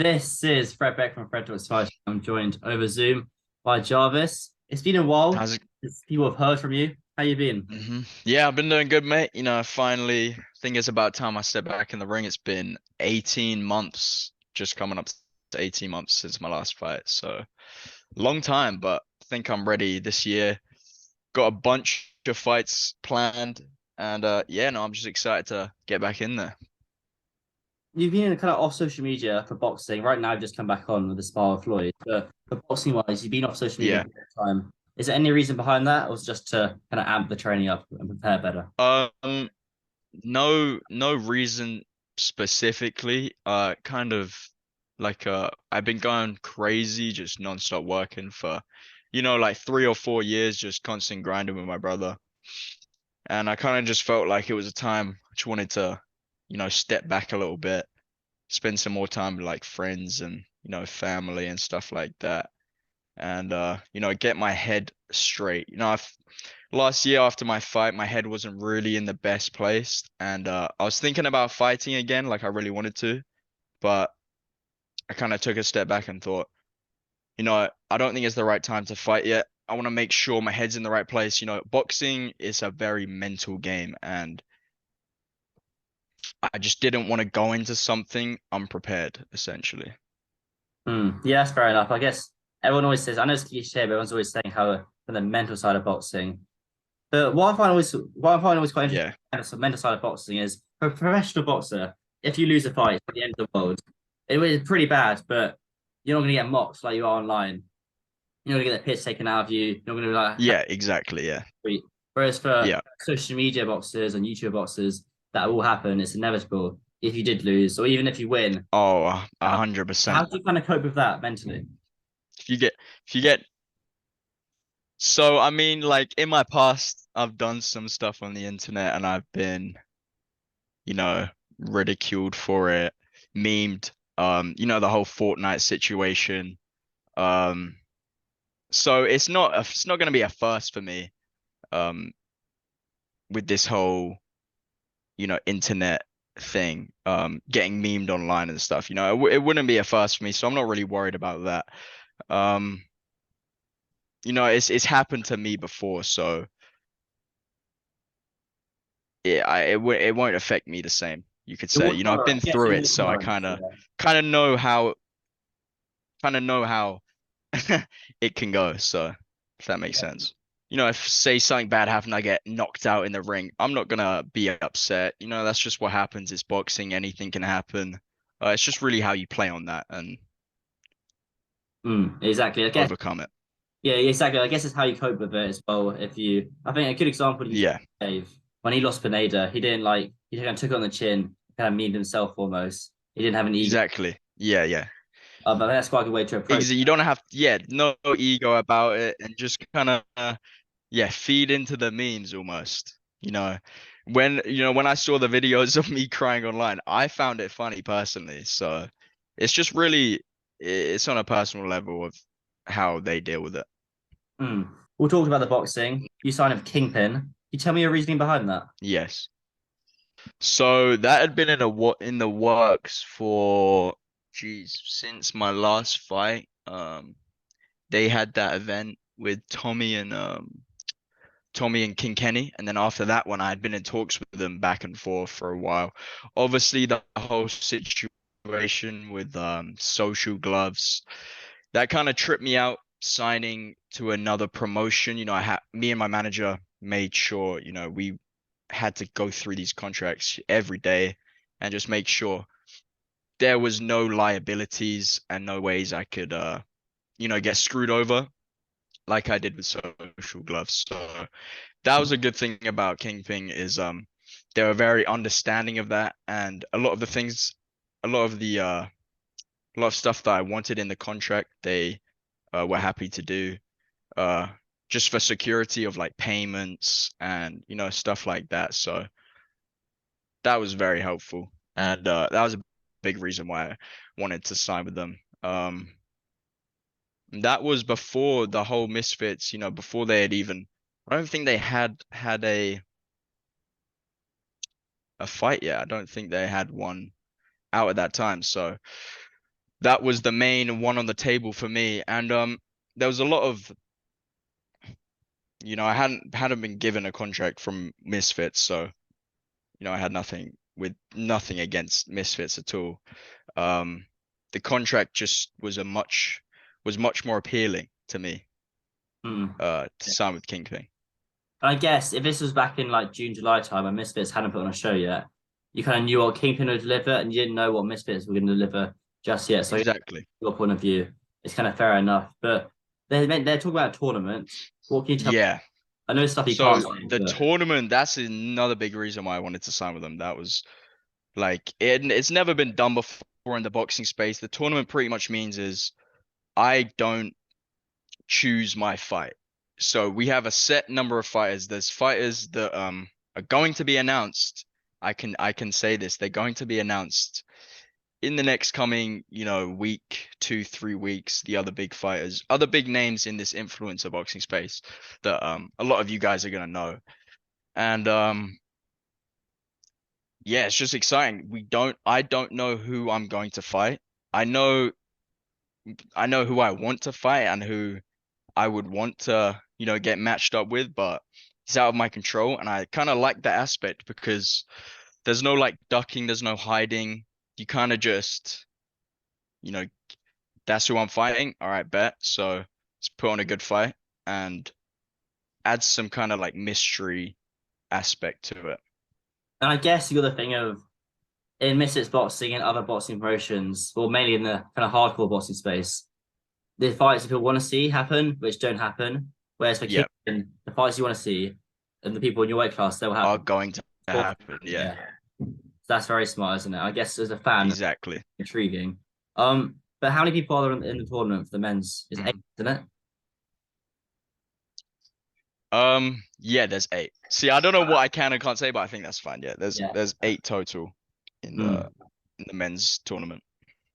This is Fred Beck from Fred Talks Fight. I'm joined over Zoom by Jarvis. It's been a while How's it? since people have heard from you. How you been? Yeah, I've been doing good, mate. Finally, I think it's about time I step back in the ring. It's been 18 months, just coming up to 18 months since my last fight. So, long time, but I think I'm ready this year. Got a bunch of fights planned, and yeah, no, I'm just excited to get back in there. You've been kind of off social media for boxing. Right now, I've just come back on with the spar with Floyd. But for boxing wise, you've been off social media Yeah. for a long time. Is there any reason behind that, or is it just to kind of amp the training up and prepare better? Um, no reason specifically. Kind of like I've been going crazy, just non-stop working for, like 3 or 4 years, just constant grinding with my brother. And I kind of just felt like it was a time I just wanted to, step back a little bit, spend some more time with like friends and, family and stuff like that. And get my head straight. Last year after my fight, my head wasn't really in the best place, and I was thinking about fighting again, like I really wanted to, but I kind of took a step back and thought, I don't think it's the right time to fight yet. I want to make sure my head's in the right place. Boxing is a very mental game, and I just didn't want to go into something unprepared, essentially. Yeah, that's fair enough. I guess everyone always says, I know it's cliche, but everyone's always saying how from the mental side of boxing. But what I find always quite interesting Yeah, on the mental side of boxing is for a professional boxer, if you lose a fight at the end of the world, it was pretty bad, but you're not going to get mocked like you are online. You're not going to get the piss taken out of you. You're not going to like have yeah, exactly, yeah, tweet. Whereas for yeah. social media boxers and YouTube boxers, that will happen. It's inevitable if you did lose, or even if you win. Oh, a Uh, hundred How percent. do you kind of cope with that mentally? If you get, if you get So, I mean, like in my past, I've done some stuff on the internet and I've been, you know, ridiculed for it, memed, the whole Fortnite situation. Um, so it's not gonna be a first for me, um, with this whole, internet thing, getting memed online and stuff. It wouldn't be a first for me, so I'm not really worried about that. Um, it's happened to me before, so it won't affect me the same. You could It say, will I've I been guess through it it, will so come I around. kind of know how it can go. So if that makes Yeah. sense. If say something bad happened, I get knocked out in the ring, I'm not gonna be upset. That's just what happens. It's boxing, anything can happen. It's just really how you play on that and Exactly. I guess overcome it. Yeah, exactly. I guess it's how you cope with it as well. I think a good example you Yeah, gave when he lost Pineda, he didn't like, he kind of took it on the chin, kind of memed himself almost. He didn't have an ego. exactly. Yeah, yeah. I think that's quite a good way to approach. You don't have, yeah, no ego about it, and just kind of, yeah, feed into the memes almost. When I saw the videos of me crying online, I found it funny personally. So it's just really, it's on a personal level of how they deal with it. Mm. We'll talk about the boxing. You signed up Kingpin. Can you tell me your reasoning behind that? Yes. So that had been in the works for, geez, since my last fight. They had that event with Tommy and King Kenny, and then after that one, I had been in talks with them back and forth for a while. Obviously, the whole situation with social gloves that kind of tripped me out signing to another promotion. Me and my manager made sure, we had to go through these contracts every day and just make sure there was no liabilities and no ways I could get screwed over like I did with social gloves. So that was a good thing about Kingpin is they were very understanding of that, and a lot of the a lot of stuff that I wanted in the contract they were happy to do, uh just for security of like payments and stuff like that. So that was very helpful, and that was a big reason why I wanted to sign with them. That was before the whole misfits, before they had even, I don't think they had a fight yet. I don't think they had one out at that time. So that was the main one on the table for me. And there was a lot of, I hadn't been given a contract from Misfits, so I had nothing against Misfits at all. Um, the contract just was much more appealing to me, Mm. to sign with Kingpin. I guess if this was back in like June, July time and Misfits hadn't put on a show yet, you kind of knew what Kingpin would deliver and you didn't know what Misfits were going to deliver just yet. So Exactly. your point of view, it's kind of fair enough. But they're talking about a tournament. What can you tell me? Yeah. I know it's stuff you can't So say, the but tournament, that's another big reason why I wanted to sign with them. That was like it's never been done before in the boxing space. The tournament pretty much means is I don't choose my fight. So we have a set number of fighters. There's fighters that are going to be announced. I can say this. They're going to be announced in the next coming, week, 2, 3 weeks. The other big fighters, other big names in this influencer boxing space that a lot of you guys are gonna know. And yeah, it's just exciting. I don't know who I'm going to fight. I know I know who I want to fight and who I would want to, get matched up with, but it's out of my control. And I kind of like that aspect because there's no like ducking, there's no hiding. You kind of just, you know, that's who I'm fighting. All right, bet. So let's put on a good fight and add some kind of like mystery aspect to it. and I guess you got the thing of in Misfits boxing and other boxing promotions, well, mainly in the kind of hardcore boxing space, the fights that people want to see happen, which don't happen. Whereas for Yeah, Kingpin, the fights you want to see and the people in your weight class, they'll are happen. going to happen. Yeah, Yeah. That's very smart, isn't it? I guess as a fan, exactly. intriguing. But how many people are there in the tournament for the men's? Is it eight, Mhm. isn't it? Yeah, there's 8. See, I don't know what I can and can't say, but I think that's fine. Yeah, there's Yeah. there's 8 total in the Mm. in the men's tournament.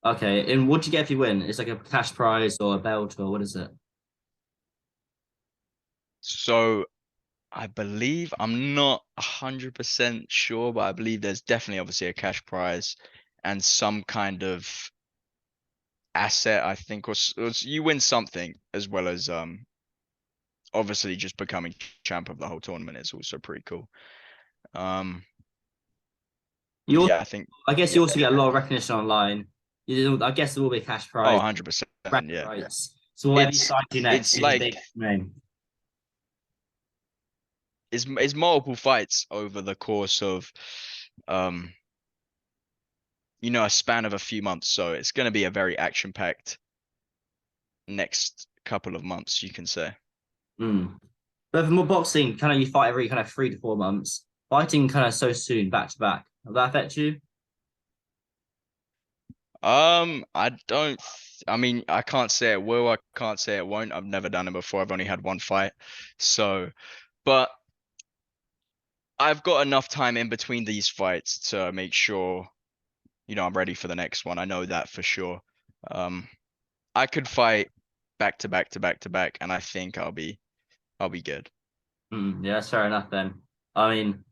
Okay. And what do you get if you win? It's like a cash prize or a belt or what is it? So I believe I'm not 100% sure, but I believe there's definitely obviously a cash prize and some kind of asset, I think, or you win something as well as obviously just becoming champ of the whole tournament is also pretty cool. Um, You, yeah, I think I guess yeah. you also get a lot of recognition online. I guess there will be a cash Oh, prize, 100%. bragging Yeah. rights. So whatever you It's sign to next it's is a like big name. it's multiple fights over the course of um a span of a few months. So it's going to be a very action-packed next couple of months, you can say. Mm. But for more boxing, kind of you fight every kind of 3 to 4 months. Fighting kind of so soon, back to back. Will that affect you? I don't. I mean, I can't say it will. I can't say it won't. I've never done it before. I've only had one fight, so. But I've got enough time in between these fights to make sure, I'm ready for the next one. I know that for sure. Um, I could fight back to back to back to back, and I think I'll be good. Yeah, that's fair enough then. I mean,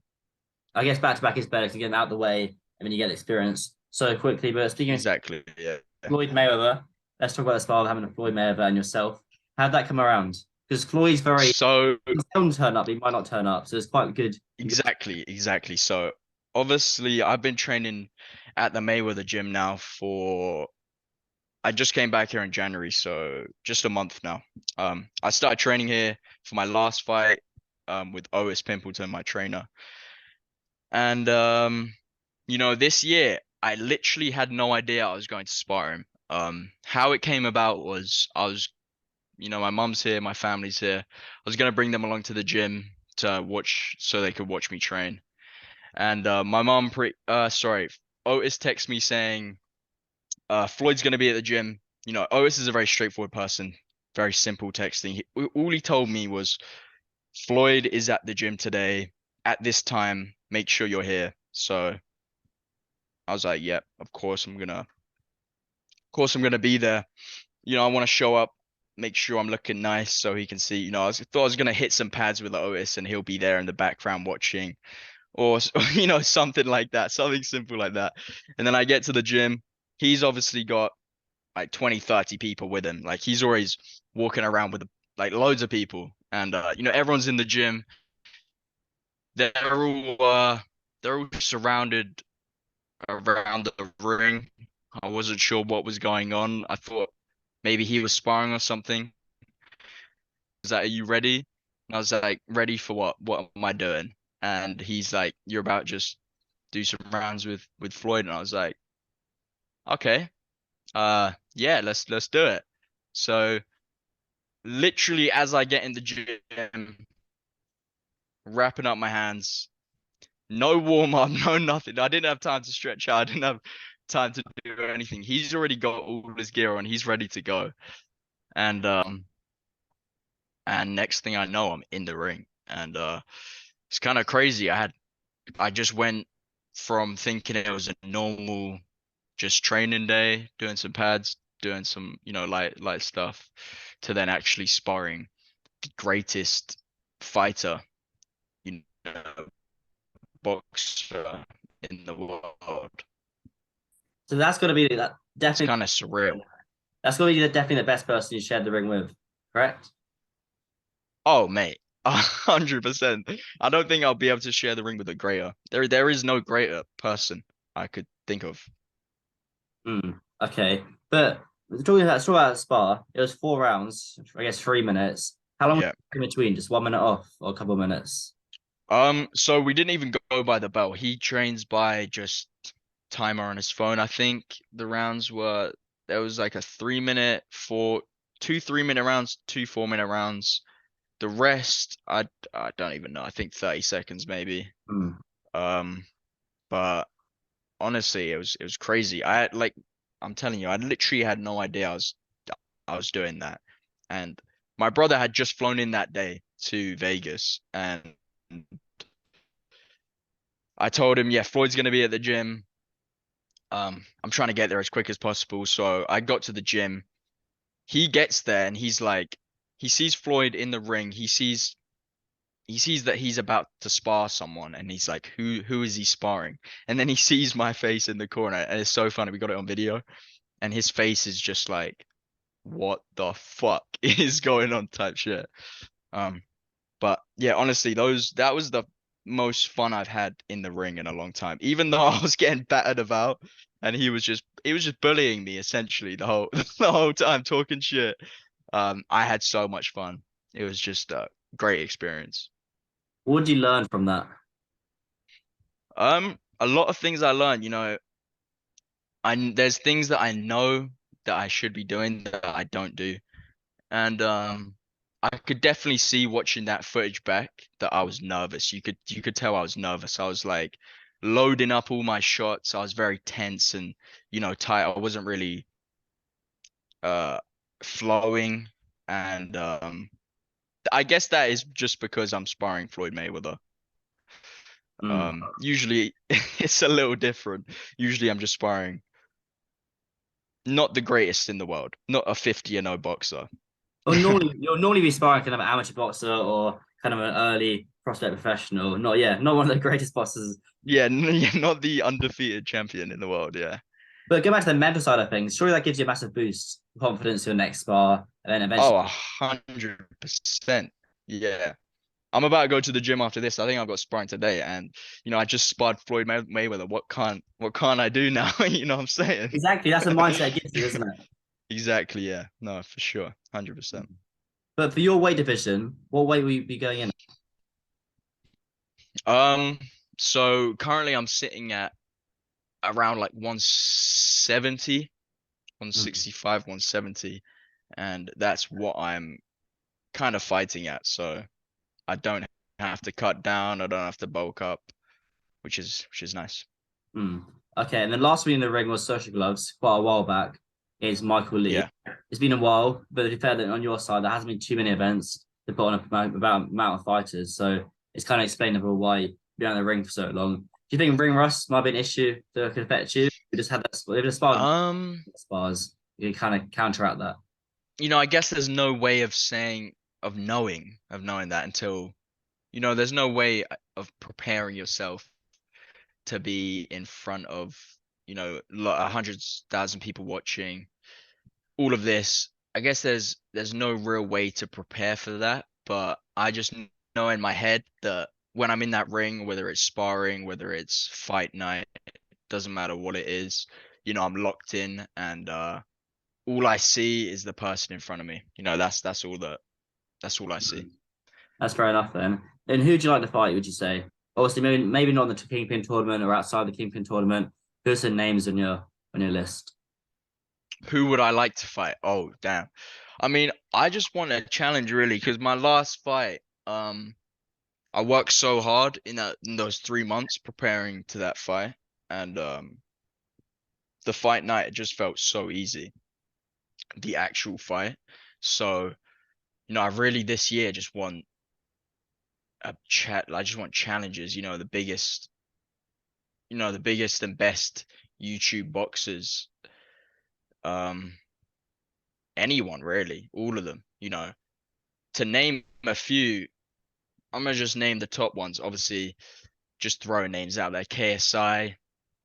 I guess back to back is better to get them out of the way and then you get experience so quickly. But speaking of Exactly. Yeah. Floyd Mayweather, let's talk about the style of having a Floyd Mayweather and yourself. How'd that come around? Because Floyd's very, So he's going to turn up, but he might not turn up. So it's quite good. exactly. So obviously, I've been training at the Mayweather gym now for. I just came back here in January, so just a month now. I started training here for my last fight, with Otis Pimpleton, my trainer, and this year I literally had no idea I was going to spar him. How it came about was my mum's here, my family's here. I was gonna bring them along to the gym to watch, so they could watch me train. And my mum, sorry, Otis texted me saying, Floyd's gonna be at the gym. Otis is a very straightforward person, very simple texting. All he told me was, Floyd is at the gym today at this time. Make sure you're here. So I was like, yep, of course I'm gonna be there. I want to show up, make sure I'm looking nice so he can see. Thought I was gonna hit some pads with Otis and he'll be there in the background watching, or something like that, something simple like that. And then I get to the gym. He's obviously got like 20, 30 people with him. Like he's always walking around with like loads of people. And everyone's in the gym. They're all surrounded around the ring. I wasn't sure what was going on. I thought maybe he was sparring or something. Was like, "Are you ready?" And I was like, "Ready for what? What am I doing?" And he's like, "You're about to just do some rounds with Floyd." And I was like, "Okay, yeah, let's do it." So literally, as I get in the gym, wrapping up my hands, no warm up, no nothing. I didn't have time to stretch out. I didn't have time to do anything. He's already got all his gear on. He's ready to go. And next thing I know, I'm in the ring. And it's kind of crazy. I just went from thinking it was a normal just training day, doing some pads, doing some, light stuff, to then actually sparring the greatest fighter, you know, boxer in the world. So that's got to be that It's definitely. kind of surreal. That's got to be definitely the best person you shared the ring with, correct? Oh, mate, 100%. I don't think I'll be able to share the ring with a greater. There is no greater person I could think of. Okay, but talking about Spa, it was 4 rounds. I guess 3 minutes. How long was Yeah. in between? Just 1 minute off or a couple of minutes? So we didn't even go by the bell. He trains by just timer on his phone. I think the rounds were there was like a 3 minute for 2 3 minute rounds, 2 4 minute rounds. The rest, I don't even know. I think 30 seconds maybe. Hmm. Um, but honestly, it was crazy. I'm telling you, I literally had no idea I was doing that. And my brother had just flown in that day to Vegas, and I told him, yeah, Floyd's gonna be at the gym. I'm trying to get there as quick as possible. So I got to the gym. He gets there and he's like, he sees Floyd in the ring. He sees that he's about to spar someone, and he's like, who is he sparring? And then he sees my face in the corner, and it's so funny. We got it on video, and his face is just like, what the fuck is going on type shit. Um, but yeah, honestly, that was the most fun I've had in the ring in a long time. Even though I was getting battered about, and he was just bullying me essentially the whole the whole time, talking shit. I had so much fun. It was just a great experience. What did you learn from that? A lot of things I learned, there's things that I know that I should be doing that I don't do. And I could definitely see watching that footage back that I was nervous. You could tell I was nervous. I was like loading up all my shots. I was very tense and tight. I wasn't really uh flowing, and I guess that is just because I'm sparring Floyd Mayweather. Hmm. Usually it's a little different. Usually I'm just sparring not the greatest in the world, not a 50-0 boxer. Well, normally you'll normally be sparring kind of an amateur boxer or kind of an early prospect professional. Not one of the greatest boxers. Yeah, yeah, not the undefeated champion in the world. Yeah. But go back to the mental side of things. Surely that gives you a massive boost, confidence to your next spar, and then eventually. Oh, 100%. Yeah. I'm about to go to the gym after this. I think I've got sparring today, and I just sparred Floyd Mayweather. What can't I do now? You know what I'm saying? Exactly, that's the mindset it gives you, isn't it? Exactly. Yeah. No, for sure. 100%. But for your weight division, what weight will you be going in? Um, so currently I'm sitting at around like 170, Mm. 165, 170, and that's what I'm kind of fighting at. So I don't have to cut down. I don't have to bulk up, which is nice. Mm. Okay, and then last week in the ring was Social Gloves quite a while back. Is Michael Lee. Yeah. It's been a while, but to be fair, that on your side, there hasn't been too many events to put on about amount of fighters. So it's kind of explainable why you've been out in the ring for so long. Do you think ring rust might be an issue that could affect you? We just had that, if the spar Um, spars, you kind of counteract that. I guess there's no way of knowing that until, there's no way of preparing yourself to be in front of, hundreds thousand people watching. all of this, I guess there's no real way to prepare for that, but I just know in my head that when I'm in that ring, whether it's sparring, whether it's fight night, doesn't matter what it is, I'm locked in and all I see is the person in front of me. That's all I see. That's fair enough then. And who do you like to fight, would you say? Obviously, maybe not in the Kingpin tournament or outside the Kingpin tournament. Who's the names on your list? Who would I like to fight? Oh, damn. I mean, I just want a challenge really, because my last fight, I worked so hard in those 3 months preparing to that fight, and the fight night it just felt so easy, the actual fight. So, I really this year just want a chat. I just want challenges. The biggest and best YouTube boxers. Um, anyone really, all of them. To name a few, I'm gonna just name the top ones. Obviously, just throwing names out there. KSI,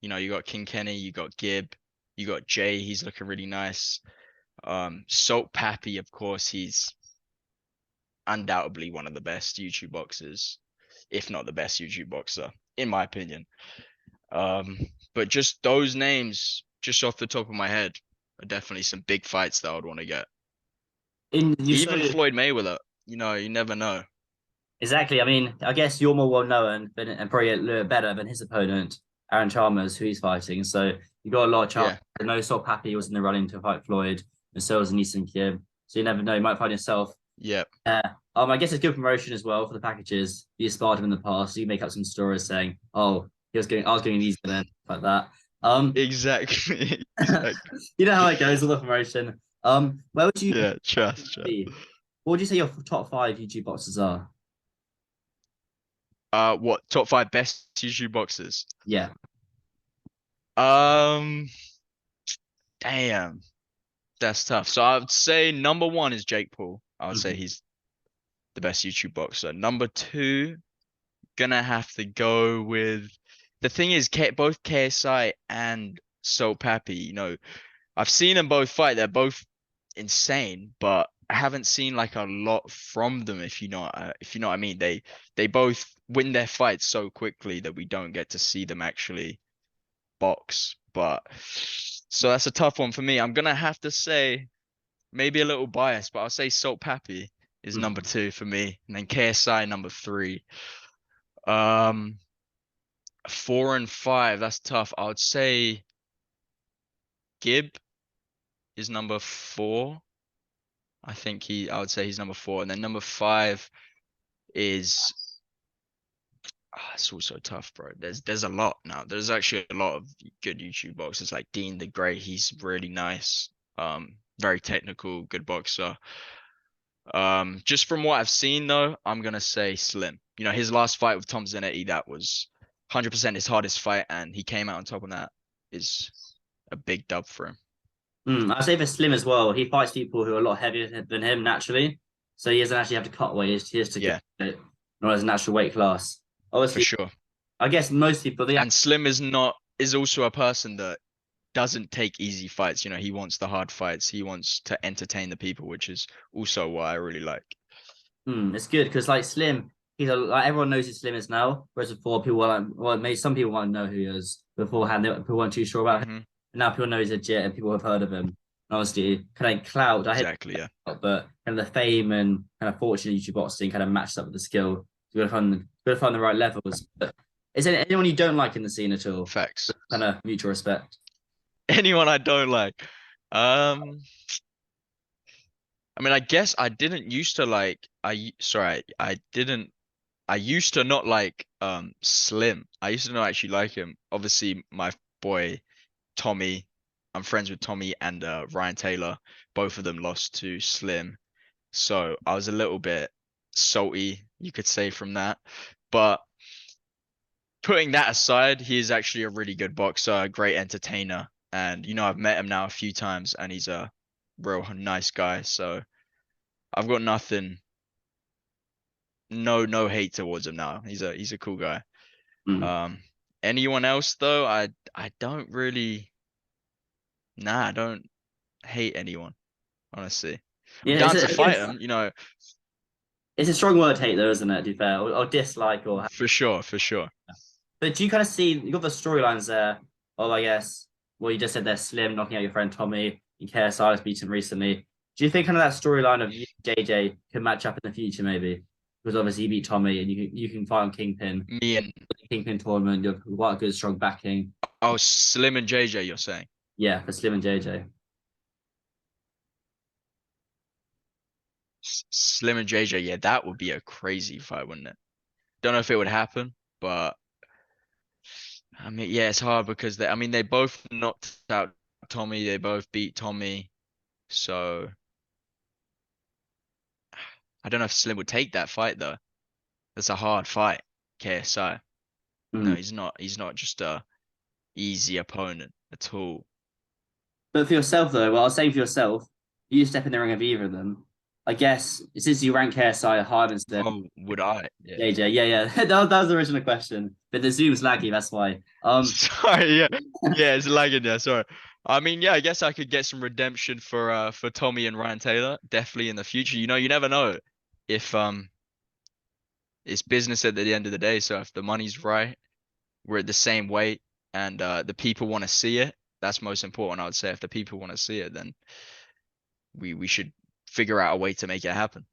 you got King Kenny, you got Gibb, you got Jay. He's looking really nice. Salt Pappy, of course, he's undoubtedly one of the best YouTube boxers, if not the best YouTube boxer, in my opinion. Um, but just those names, just off the top of my head, are definitely some big fights that I would want to get. In you so Even Floyd Mayweather, you never know. exactly. I mean, I guess you're more well known and probably a little bit better than his opponent, Aaron Chalmers, who he's fighting. So you got a lot of chance. Yeah, I know Sol Pappy was in the running to fight Floyd, and so was Neeson Kim. So you never know. You might find yourself. yeah, I guess it's good promotion as well for the packages. You sparred him in the past, so you make up some stories saying, "Oh, I was going easy then," like that. Um, exactly, exactly. you know how it goes with the promotion. Where would you Yeah, trust. be? What would you say your top five YouTube boxers are? What top five best YouTube boxers? Yeah. Um, damn, that's tough. So I would say number one is Jake Paul. I would say Mhm. he's the best YouTube boxer. Number two, gonna have to go with. The thing is, both KSI and So Pappy, I've seen them both fight. They're both insane, but I haven't seen like a lot from them. If you know what I mean. They both win their fights so quickly that we don't get to see them actually box. But so that's a tough one for me. I'm gonna have to say maybe a little biased, but I'll say Salt Pappy is number Mhm. two for me, and then KSI number three. Um, four and five, that's tough. I would say Gibb is number four. I would say he's number four, and then number five is. It's also tough, bro. There's a lot now. There's actually a lot of good YouTube boxers like Dean the Great. He's really nice. Very technical, good boxer. Just from what I've seen though, I'm gonna say Slim. His last fight with Tom Zanetti, that was 100% his hardest fight, and he came out on top of that. Is a big dub for him. I'd say for Slim as well. He fights people who are a lot heavier than him naturally, so he doesn't actually have to cut weight. He has to get Yeah, it, not as a natural weight class. for Obviously, sure. I guess most people they And Slim is also a person that doesn't take easy fights. He wants the hard fights. He wants to entertain the people, which is also what I really like. it's good because like Slim, like everyone knows who Slim is now. Whereas before, people were like, well, maybe some people want to know who he is beforehand. People weren't too sure about him. Hmm. And now people know he's legit and people have heard of him. And obviously, kind of clout. I hate, Exactly, yeah. but kind of the fame and kind of fortune of YouTube boxing kind of matches up with the skill. You got to find the right levels. But is there anyone you don't like in the scene at all? Facts. Kind of mutual respect. Anyone I don't like. Um, I mean, I guess I didn't used to like sorry, I didn't I used to not like Slim. I used to not actually like him. Obviously, my boy Tommy, I'm friends with Tommy and Ryan Taylor. Both of them lost to Slim. So I was a little bit salty, you could say, from that. But putting that aside, he is actually a really good boxer, a great entertainer. And I've met him now a few times and he's a real nice guy. So I've got nothing, no hate towards him now. He's a cool guy. Mm. Um, anyone else though, I don't really, nah, I don't hate anyone, honestly. I'm Yeah, down to fight him, it's a strong word, hate, though, isn't it? To be fair, or dislike, or. for sure, for sure. But do you kind of see you got the storylines there? Oh, I guess. Well, you just said they're Slim knocking out your friend Tommy. And KSI was beaten recently. Do you think kind of that storyline of you and JJ can match up in the future, maybe? Because obviously you beat Tommy, and you can fight on Kingpin. Me and Kingpin tournament, you're quite a good, strong backing. oh, Slim and JJ, you're saying? Yeah, for Slim and JJ. Slim and JJ, yeah, that would be a crazy fight, wouldn't it? Don't know if it would happen, but I mean, yeah, it's hard because they both knocked out Tommy. They both beat Tommy. So I don't know if Slim would take that fight though. That's a hard fight, KSI. No, Mm. he's not just a easy opponent at all. But for yourself, though, well, I was saying for yourself, you step in the ring of either of them. I guess since you rank KSI higher than Slim, Oh, would I? Yeah. JJ, yeah. That was the original question. But the Zoom's laggy, that's why. Sorry, yeah. Yeah, it's lagging there. Sorry. I mean, yeah, I guess I could get some redemption for Tommy and Ryan Taylor, definitely in the future. You never know if it's business at the end of the day. So if the money's right, we're at the same weight and the people want to see it, that's most important. I would say if the people want to see it, then we should figure out a way to make it happen.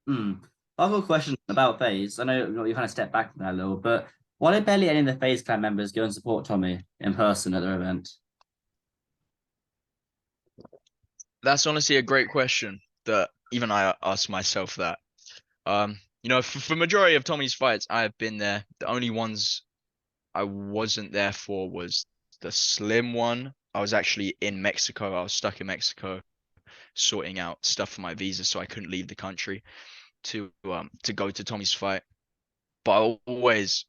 I've got a question about FaZe. I know you kind of stepped back from that a little, but why did barely any of the FaZe clan members go and support Tommy in person at their event? That's honestly a great question that even I ask myself that. For majority of Tommy's fights, I have been there. The only ones I wasn't there for was the Slim one. I was actually in Mexico. I was stuck in Mexico sorting out stuff for my visa, so I couldn't leave the country to go to Tommy's fight. But I always,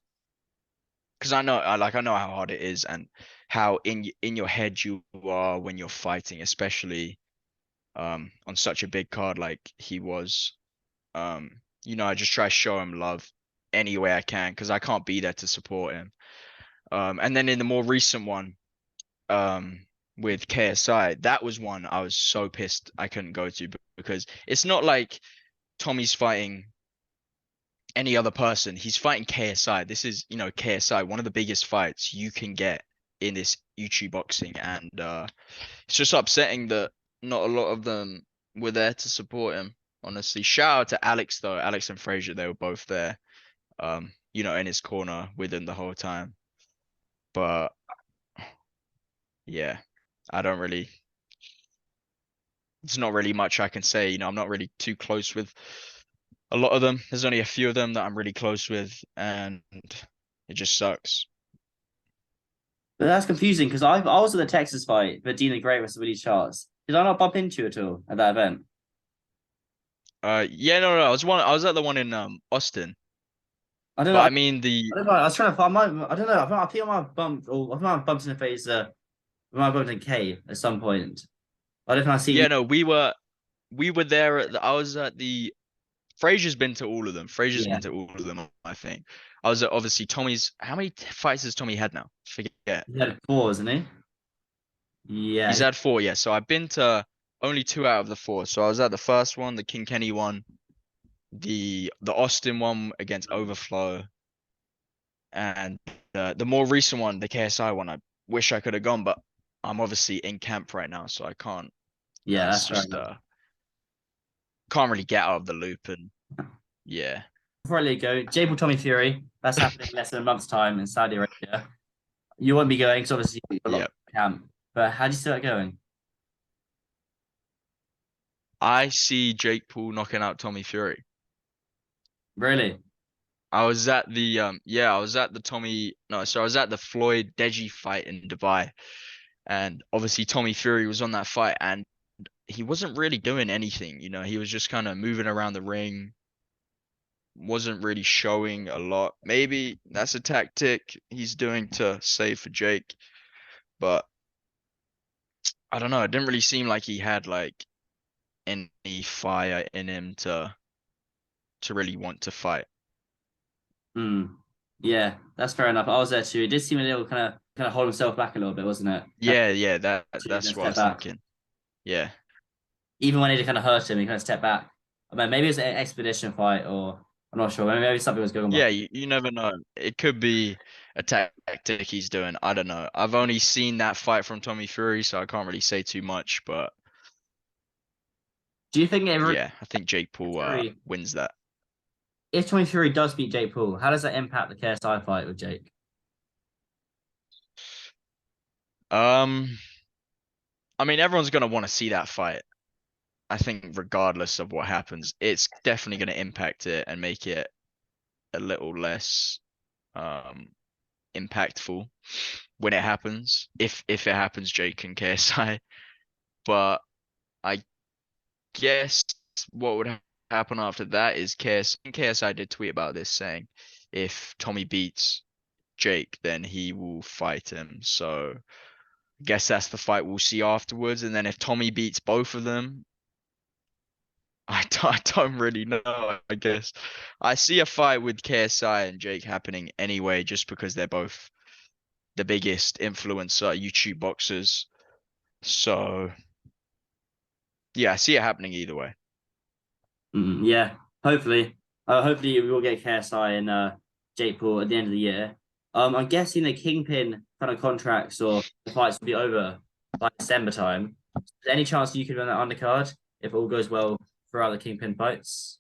because I know how hard it is and how in your head you are when you're fighting, especially on such a big card like he was. I just try to show him love any way I can because I can't be there to support him. And then in the more recent one, with KSI, that was one I was so pissed I couldn't go to because it's not like Tommy's fighting any other person. He's fighting KSI. This is, KSI, one of the biggest fights you can get in this YouTube boxing, and it's just upsetting that not a lot of them were there to support him. Honestly, shout out to Alex though. Alex and Frazier, they were both there. In his corner with him the whole time. But yeah, I don't really. There's not really much I can say. I'm not really too close with a lot of them. There's only a few of them that I'm really close with, and it just sucks. But that's confusing because I was at the Texas fight, but Dina Great versus Willie Charles. Did I not bump into you at all at that event? Yeah, no. I was at the one in Austin. I don't But know. I mean I don't know. I was trying to find my. I don't know. I think I might have bumped, or I might have bumped in the face. I might have bumped in K at some point. I don't know if I see you. yeah, no, we were there I was at the Frazier's been to all of them. Frazier's Yeah, been to all of them, I think. I was at obviously Tommy's. How many fights has Tommy had now? Forget. he had four, isn't he? He's Yeah, had four, yeah. So I've been to only two out of the four. So I was at the first one, the King Kenny one, the Austin one against Overflow, and the more recent one, the KSI one. I wish I could have gone, but I'm obviously in camp right now, so I can't. yeah, It's that's fair just enough. can't really get out of the loop, and yeah. Before I let you go, Jable Tommy Fury. That's happening in less than a month's time in Saudi Arabia. You won't be going because obviously you've got a lot Yeah. of camp. But how do you see that going? I see Jake Paul knocking out Tommy Fury. Really? I was at the I was at the Floyd Deji fight in Dubai, and obviously Tommy Fury was on that fight and he wasn't really doing anything, he was just kind of moving around the ring, wasn't really showing a lot. Maybe that's a tactic he's doing to save for Jake, but I don't know, it didn't really seem like he had like any fire in him to really want to fight. Hmm. Yeah, that's fair enough. I was there too. It did seem a little kind of hold himself back a little bit, wasn't it? Yeah, To that's what I step was back. thinking. Yeah. Even when it kind of hurt him, he kind of stepped back. I mean, maybe it was an expedition fight, or I'm not sure. Maybe something was going on. Yeah, you never know. It could be a tactic he's doing. I don't know. I've only seen that fight from Tommy Fury, so I can't really say too much. But Do you think yeah, I think Jake Paul Fury, wins that. if Tommy Fury does beat Jake Paul, how does that impact the KSI fight with Jake? Um, I mean, everyone's gonna want to see that fight. I think regardless of what happens, it's definitely gonna impact it and make it a little less um impactful when it happens. If it happens, Jake and KSI. But I guess what would happen after that is KSI did tweet about this saying if Tommy beats Jake, then he will fight him. So I guess that's the fight we'll see afterwards. And then if Tommy beats both of them, I don't really know, I guess. I see a fight with KSI and Jake happening anyway, just because they're both the biggest influencer YouTube boxers. So yeah, I see it happening either way. Yeah, hopefully. Hopefully we will get KSI and Jake Paul at the end of the year. I'm guessing the Kingpin kind of contracts or the fights will be over by December time. Is there any chance you could run that undercard if all goes well throughout the Kingpin fights?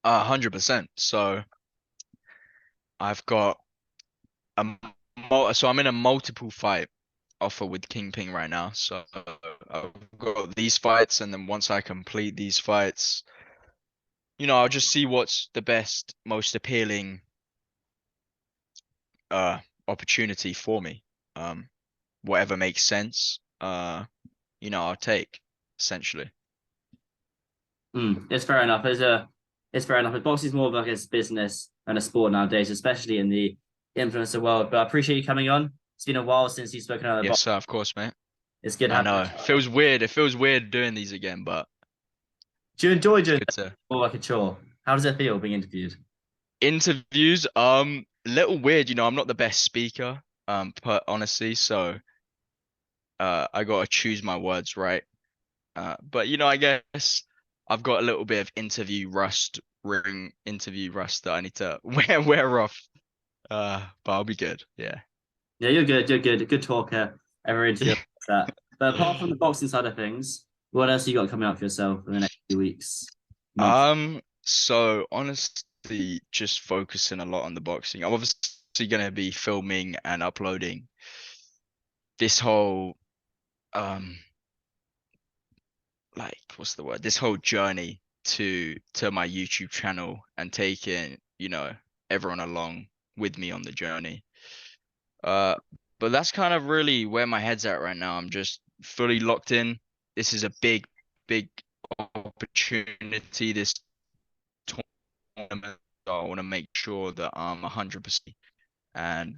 100%. So I've got so I'm in a multiple fight offer with Kingpin right now. So I've got these fights, and then once I complete these fights, I'll just see what's the best, most appealing uh opportunity for me. Um, Whatever makes sense, I'll take essentially. It's fair enough. It's fair enough. Boxing is more of like a business and a sport nowadays, especially in the influencer world. But I appreciate you coming on. It's been a while since you've spoken on the Yes, box. sir, of course, mate. It's good I having know. you. It feels weird. It feels weird doing these again, but Do you enjoy it's doing good that to or like a chore? How does it feel being interviewed? interviews. Little weird, I'm not the best speaker, but honestly, so I gotta choose my words right. But I guess I've got a little bit of interview rust that I need to wear off. But I'll be good. Yeah. Yeah, you're good. You're good. Good talker. Every interview like that. But apart from the boxing side of things, what else you got coming up for yourself in the next few weeks, months? So honestly, just focusing a lot on the boxing. I'm obviously gonna be filming and uploading this whole um like what's the word? This whole journey to my YouTube channel and taking, everyone along with me on the journey. Uh, but that's kind of really where my head's at right now. I'm just fully locked in. This is a big, big opportunity, this tournament. So I want to make sure that I'm 100% and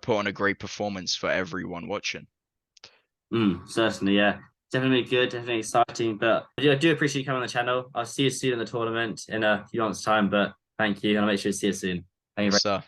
put on a great performance for everyone watching. Certainly, yeah. Definitely good, definitely exciting. But I do appreciate you coming on the channel. I'll see you soon in the tournament in a few months' time. But thank you, and I'll make sure to see you soon. Thank you Yes, very sir.